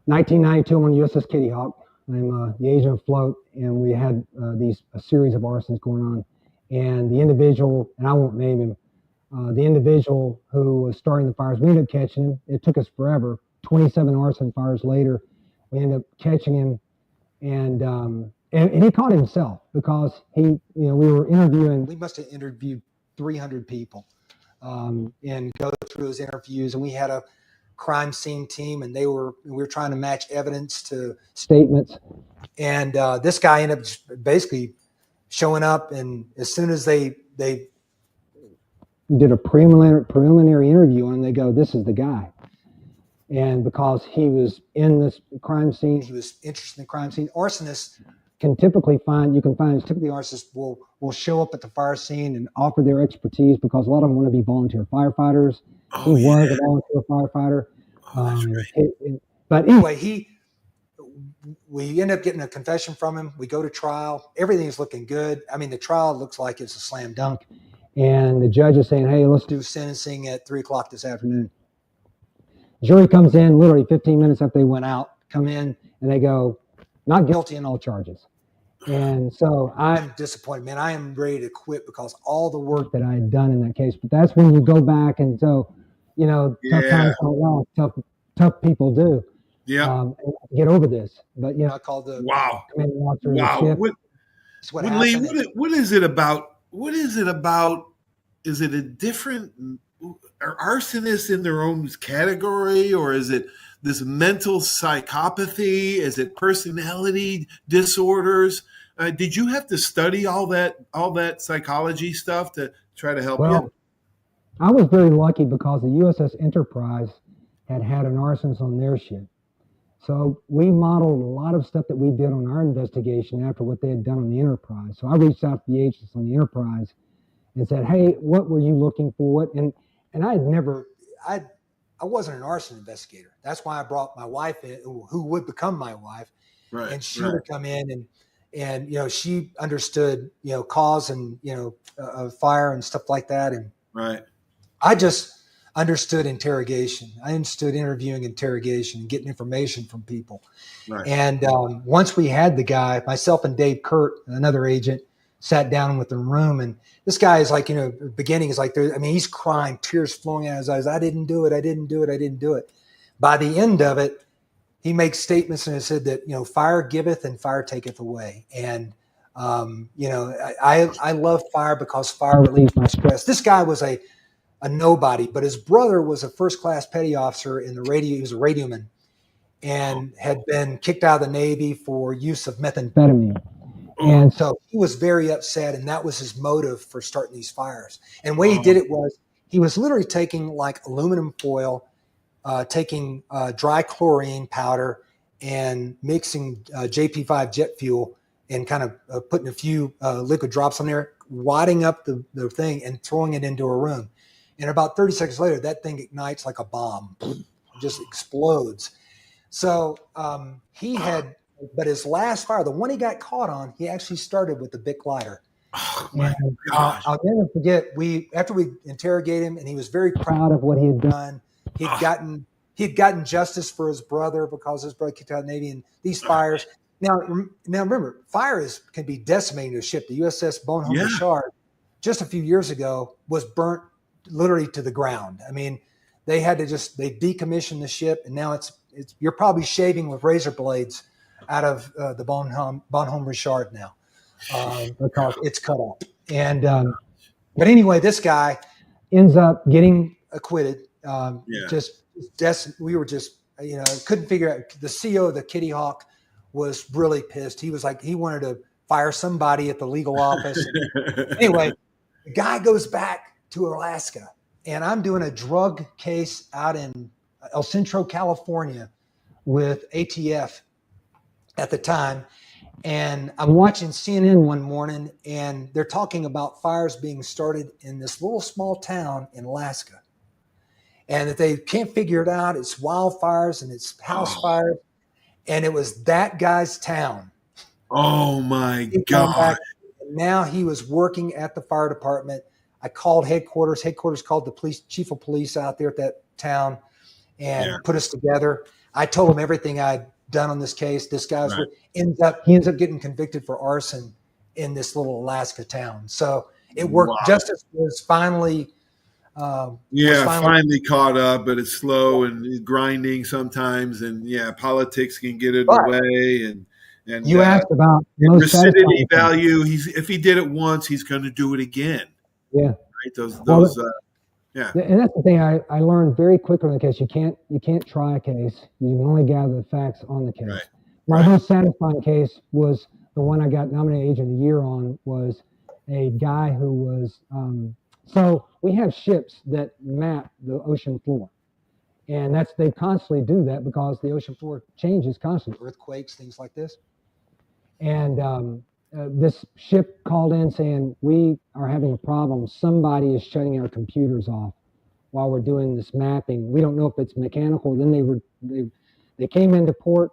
1992 on USS Kitty Hawk. I'm the agent afloat, and we had a series of arsons going on. And the individual, and I won't name him, the individual who was starting the fires, we ended up catching him. It took us forever. 27 arson fires later, we ended up catching him, and he caught himself because we were interviewing. We must have interviewed 300 people, and go through those interviews, and we had a crime scene team, and we were trying to match evidence to statements, and this guy ended up basically showing up, and as soon as they did a preliminary interview on him, they go, "This is the guy." And because he was in this crime scene, he was interested in the crime scene. Arsonists typically arsonists will show up at the fire scene and offer their expertise because a lot of them want to be volunteer firefighters. Oh, he was a volunteer firefighter. Oh, that's right. But anyway, we end up getting a confession from him. We go to trial. Everything's looking good. I mean, the trial looks like it's a slam dunk. And the judge is saying, "Hey, let's do sentencing at 3:00 this afternoon." Jury comes in literally 15 minutes after they went out, come in, and they go, "Not guilty on all charges." And so I'm disappointed, man. I am ready to quit because all the work that I had done in that case. But that's when you go back, and so, tough times don't last. Tough people do. Yeah. Get over this. But, I called the commanding officer of the ship. Lee, what is it about? What is it about? Is it a different... Are arsonists in their own category, or is it this mental psychopathy? Is it personality disorders? Did you have to study all that psychology stuff to try to help you? I was very lucky because the USS Enterprise had an arsonist on their ship. So we modeled a lot of stuff that we did on our investigation after what they had done on the Enterprise. So I reached out to the agents on the Enterprise and said, "Hey, what were you looking for?" And I wasn't an arson investigator. That's why I brought my wife in, who would become my wife. Right. And she would come in and she understood, cause and, of fire and stuff like that. And I just understood interrogation. I understood interviewing, interrogation, and getting information from people. Right. And once we had the guy, myself and Dave Kurt, another agent, sat down with the room, and this guy is like, beginning is like, he's crying, tears flowing out of his eyes. I didn't do it. I didn't do it. I didn't do it. By the end of it, he makes statements and said that, fire giveth and fire taketh away. And, I love fire because fire relieves my stress. This guy was a nobody, but his brother was a first-class petty officer in the radio. He was a radioman and had been kicked out of the Navy for use of methamphetamine. And so he was very upset, and that was his motive for starting these fires. And the way he did it was he was literally taking like aluminum foil, taking dry chlorine powder and mixing JP5 jet fuel and kind of putting a few liquid drops on there, wadding up the thing and throwing it into a room. And about 30 seconds later, that thing ignites like a bomb, just explodes. So but his last fire, the one he got caught on, he actually started with the Bic lighter. Oh my gosh. I'll never forget, after we interrogated him, and he was very proud of what he had done. He had gotten justice for his brother because his brother kicked out of the Navy, and these fires. Now remember, fire can be decimating a ship. The USS Bonhomme Richard, just a few years ago, was burnt literally to the ground. I mean, they had to they decommissioned the ship, and now it's you're probably shaving with razor blades out of the Bonhomme Richard now because it's cut off. And but anyway, this guy ends up getting acquitted. We were just couldn't figure out. The CEO of the Kitty Hawk was really pissed. He was like, he wanted to fire somebody at the legal office. Anyway, the guy goes back to Alaska, and I'm doing a drug case out in El Centro, California with ATF at the time. And I'm watching CNN one morning, and they're talking about fires being started in this little small town in Alaska, and that they can't figure it out. It's wildfires and it's house fires. And it was that guy's town. Oh my God. Now he was working at the fire department. I called headquarters. Headquarters called the chief of police out there at that town and put us together. I told him everything I'd done on this case. This guy's Right. ends up getting convicted for arson in this little Alaska town. So it worked. Wow. Justice was finally finally caught up, but it's slow and grinding sometimes, and politics can get in the But way, and you asked about most lucidity satisfying value. If he did it once, he's going to do it again. Yeah. Right. Those. Yeah. And that's the thing I learned very quickly in the case. You can't try a case. You can only gather the facts on the case. Right. My most satisfying case was the one I got nominated Agent of the Year on. Was a guy who was so we have ships that map the ocean floor, and they constantly do that because the ocean floor changes constantly, earthquakes, things like this. And this ship called in saying, we are having a problem. Somebody is shutting our computers off while we're doing this mapping. We don't know if it's mechanical. Then they came into port,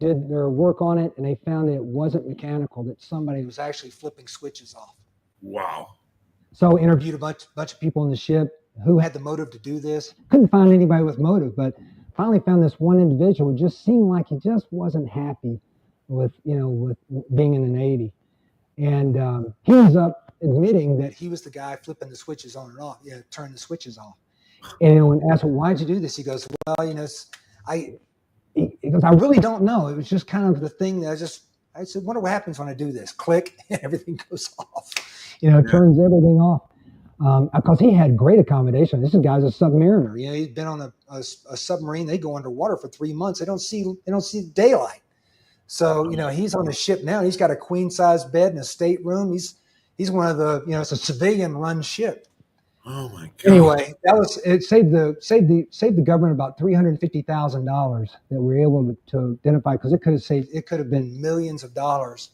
did their work on it, and they found that it wasn't mechanical, that somebody was actually flipping switches off. Wow. So interviewed a bunch of people on the ship who had the motive to do this. Couldn't find anybody with motive, but finally found this one individual who just seemed like he just wasn't happy with being in the Navy. And he ends up admitting that he was the guy flipping the switches on and off, turning the switches off. And when asked, well, why'd you do this? He goes, well, he goes, I really don't know. It was just kind of the thing that I said, wonder what happens when I do this. Click, and everything goes off. Turns everything off. Because he had great accommodation. This guy's a submariner. He's been on a submarine. They go underwater for 3 months. They don't see daylight. So, he's on the ship now. He's got a queen size bed and a stateroom. He's one of the, it's a civilian run ship. Oh my God. Anyway, it saved the government about $350,000 that we were able to identify, because it could have been millions of dollars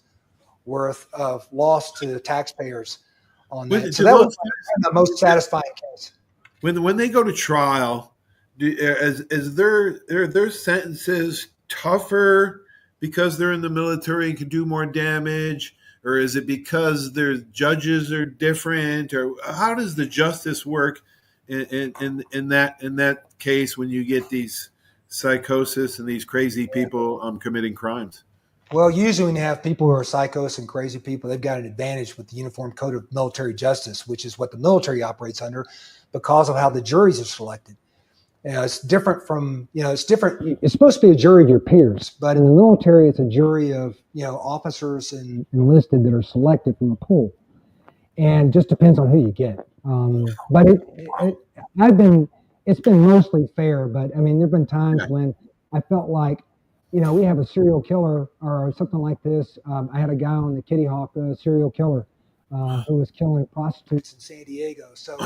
worth of loss to the taxpayers on that. So that was the most satisfying case. When they go to trial, is their sentences tougher because they're in the military and can do more damage, or is it because their judges are different, or how does the justice work in that case when you get these psychosis and these crazy people committing crimes? Well, usually when you have people who are psychos and crazy people, they've got an advantage with the Uniform Code of Military Justice, which is what the military operates under, because of how the juries are selected. It's different from, it's different. It's supposed to be a jury of your peers, but in the military, it's a jury of, officers and enlisted that are selected from a pool. And just depends on who you get. But it's been mostly fair, but I mean, there've been times when I felt like, we have a serial killer or something like this. I had a guy on the Kitty Hawk, serial killer, who was killing prostitutes in San Diego. So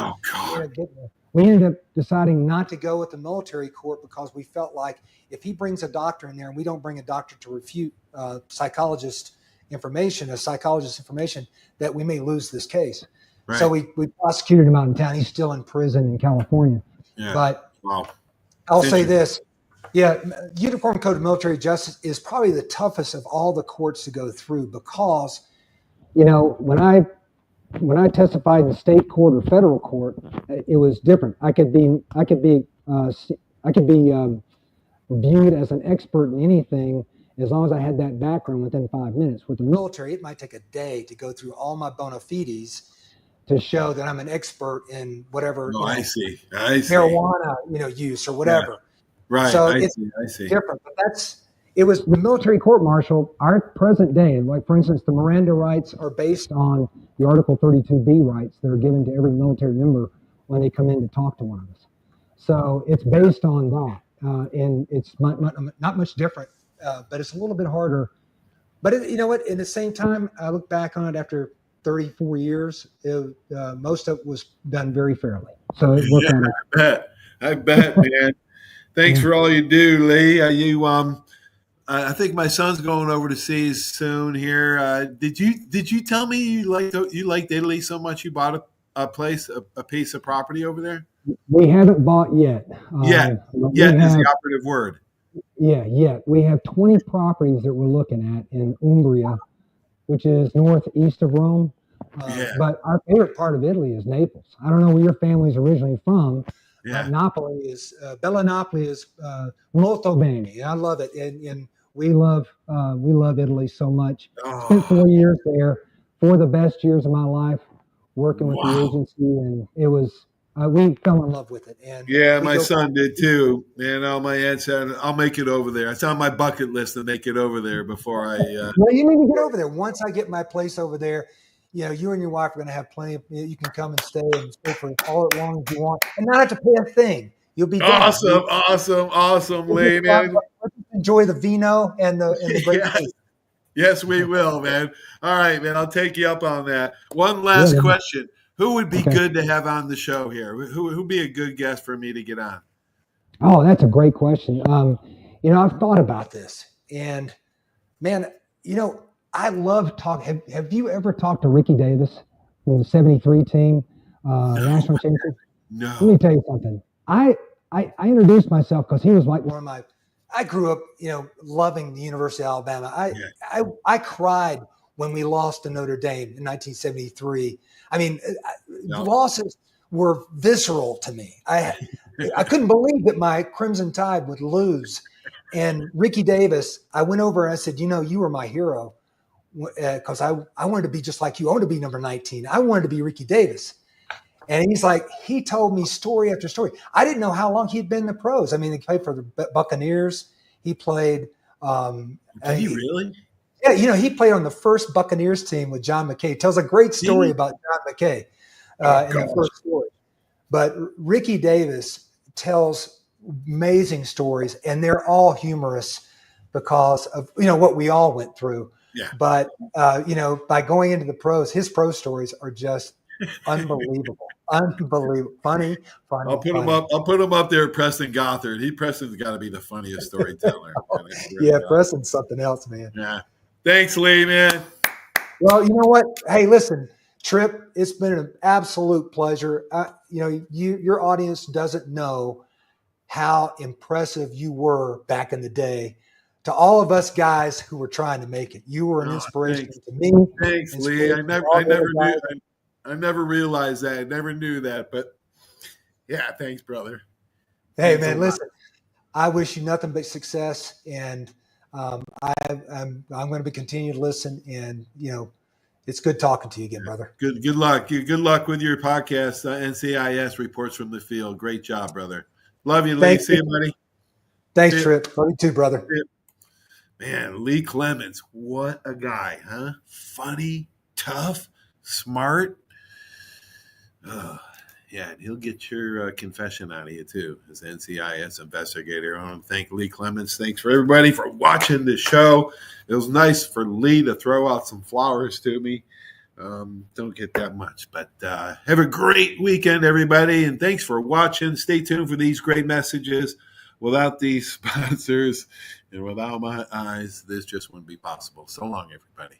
we ended up deciding not to go with the military court because we felt like if he brings a doctor in there and we don't bring a doctor to refute psychologist information, that we may lose this case. Right. So we prosecuted him out in town. He's still in prison in California. Yeah. But I'll say this. Yeah, Uniform Code of Military Justice is probably the toughest of all the courts to go through because, when I testified in state court or federal court, it was different. I could be viewed as an expert in anything as long as I had that background within 5 minutes. With the military, it might take a day to go through all my bona fides to show that I'm an expert in whatever. I see. Marijuana, use or whatever. Yeah. Right. So I see. Different, but it was the military court martial. Our present day, like for instance, the Miranda rights are based on the Article 32B rights that are given to every military member when they come in to talk to one of us. So it's based on that, and it's not much different, but it's a little bit harder. But you know what? In the same time, I look back on it after 34 years. Most of it was done very fairly. So it worked out. I bet, man. Thanks for all you do, Lee. I think my son's going over to see soon here. Did you tell me you liked Italy so much you bought a piece of property over there? We haven't bought yet. Yet is the operative word. Yeah, yet. We have 20 properties that we're looking at in Umbria, which is northeast of Rome. But our favorite part of Italy is Naples. I don't know where your family's originally from, Yeah. Napoli is Bella Napoli is molto bene. I love it, and we love Italy so much. Spent Oh, 4 years there, 4 of the best years of my life working with the wow. agency, and it was we fell in love with it. And Yeah, we my go son back. did too. And all my aunt said, I'll make it over there. It's on my bucket list to make it over there before I. Well, you need to get over there. Once I get my place over there, you and your wife are going to have plenty of. You can come and stay for all as long as you want, and not have to pay a thing. You'll be done. Awesome, We'll Lee, just talk man. about- let's just enjoy the vino and the great Yes, food. yes, we will, man. All right, man. I'll take you up on that. One Yeah, last man. question: who would be Okay. good to have on the show here? Who'd be a good guest for me to get on? Oh, that's a great question. I've thought about this, and man, I love talking. Have you ever talked to Ricky Davis from the '73 team, national championship? Let me No. tell you something. I introduced myself because he was like one of my. I grew up, loving the University of Alabama. I cried when we lost to Notre Dame in 1973. I mean, No. losses were visceral to me. I couldn't believe that my Crimson Tide would lose. And Ricky Davis, I went over and I said, you were my hero because I wanted to be just like you. I wanted to be number 19. I wanted to be Ricky Davis. And he's like, he told me story after story. I didn't know how long he'd been in the pros. I mean, he played for the Buccaneers. He played. Did he really? Yeah, he played on the first Buccaneers team with John McKay. He tells a great story about John McKay in the first story. But Ricky Davis tells amazing stories, and they're all humorous because of what we all went through. Yeah. But by going into the pros, his pro stories are just unbelievable, funny. I'll put him up there at Preston Gothard. Preston's got to be the funniest storyteller. Yeah, Preston's something else, man. Yeah. Thanks, Lee, man. Well, you know what? Hey, listen, Trip, it's been an absolute pleasure. Your audience doesn't know how impressive you were back in the day. To all of us guys who were trying to make it, you were an inspiration to me. Thanks, Lee. I never realized that. I never knew that, but yeah, thanks, brother. Hey, thanks, man, listen, I wish you nothing but success, and I'm going to be continuing to listen, and it's good talking to you again, brother. Good luck. Good luck with your podcast, NCIS Reports from the Field. Great job, brother. Love you, Lee. See you, buddy. Thanks, Trip. Love you too, brother. Man, Lee Clements, what a guy, huh? Funny, tough, smart. Yeah, and he'll get your confession out of you too, as NCIS investigator. I want to thank Lee Clements. Thanks for everybody for watching the show. It was nice for Lee to throw out some flowers to me. Don't get that much, but have a great weekend, everybody, and thanks for watching. Stay tuned for these great messages. Without these sponsors and without my eyes, this just wouldn't be possible. So long, everybody.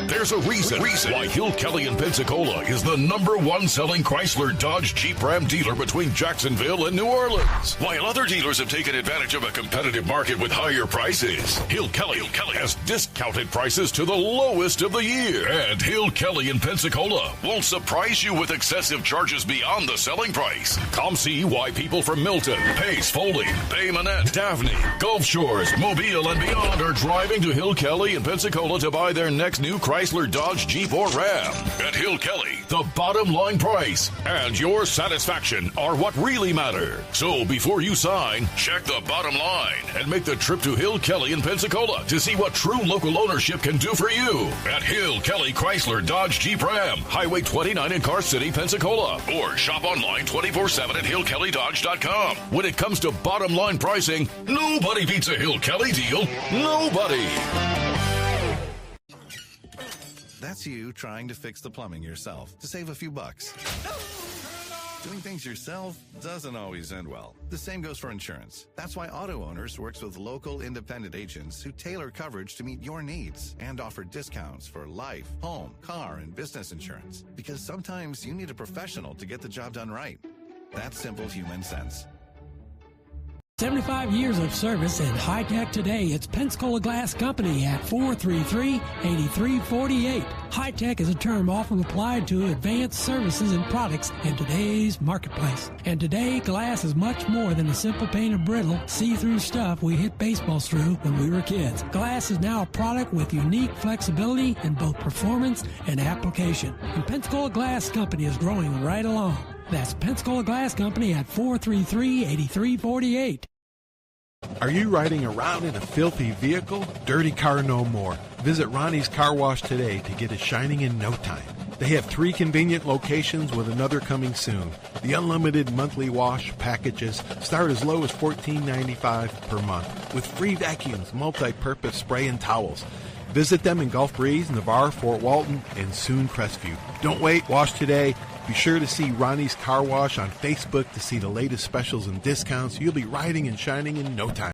There's a reason why Hill Kelly in Pensacola is the #1 selling Chrysler Dodge Jeep Ram dealer between Jacksonville and New Orleans. While other dealers have taken advantage of a competitive market with higher prices, Hill Kelly has discounted prices to the lowest of the year. And Hill Kelly in Pensacola won't surprise you with excessive charges beyond the selling price. Come see why people from Milton, Pace, Foley, Bay Minette, Daphne, Gulf Shores, Mobile, and beyond are driving to Hill Kelly in Pensacola to buy their next new Chrysler, Dodge, Jeep, or Ram. At Hill Kelly, the bottom line price and your satisfaction are what really matter. So before you sign, check the bottom line and make the trip to Hill Kelly in Pensacola to see what true local ownership can do for you. At Hill Kelly Chrysler, Dodge, Jeep, Ram, Highway 29 in Car City, Pensacola. Or shop online 24/7 at hillkellydodge.com. When it comes to bottom line pricing, nobody beats a Hill Kelly deal. Nobody. That's you trying to fix the plumbing yourself to save a few bucks. Doing things yourself doesn't always end well. The same goes for insurance. That's why Auto Owners works with local independent agents who tailor coverage to meet your needs and offer discounts for life, home, car, and business insurance. Because sometimes you need a professional to get the job done right. That's simple human sense. 75 years of service in high tech today. It's Pensacola Glass Company at 433-8348. High tech is a term often applied to advanced services and products in today's marketplace. And today, glass is much more than a simple painted brittle, see-through stuff we hit baseballs through when we were kids. Glass is now a product with unique flexibility in both performance and application. And Pensacola Glass Company is growing right along. That's Pensacola Glass Company at 433-8348. Are you riding around in a filthy vehicle? Dirty car no more. Visit Ronnie's Car Wash today to get it shining in no time. They have 3 convenient locations with another coming soon. The unlimited monthly wash packages start as low as $14.95 per month with free vacuums, multi-purpose spray and towels. Visit them in Gulf Breeze, Navarre, Fort Walton, and soon Crestview. Don't wait, wash today. Be sure to see Ronnie's Car Wash on Facebook to see the latest specials and discounts. You'll be riding and shining in no time.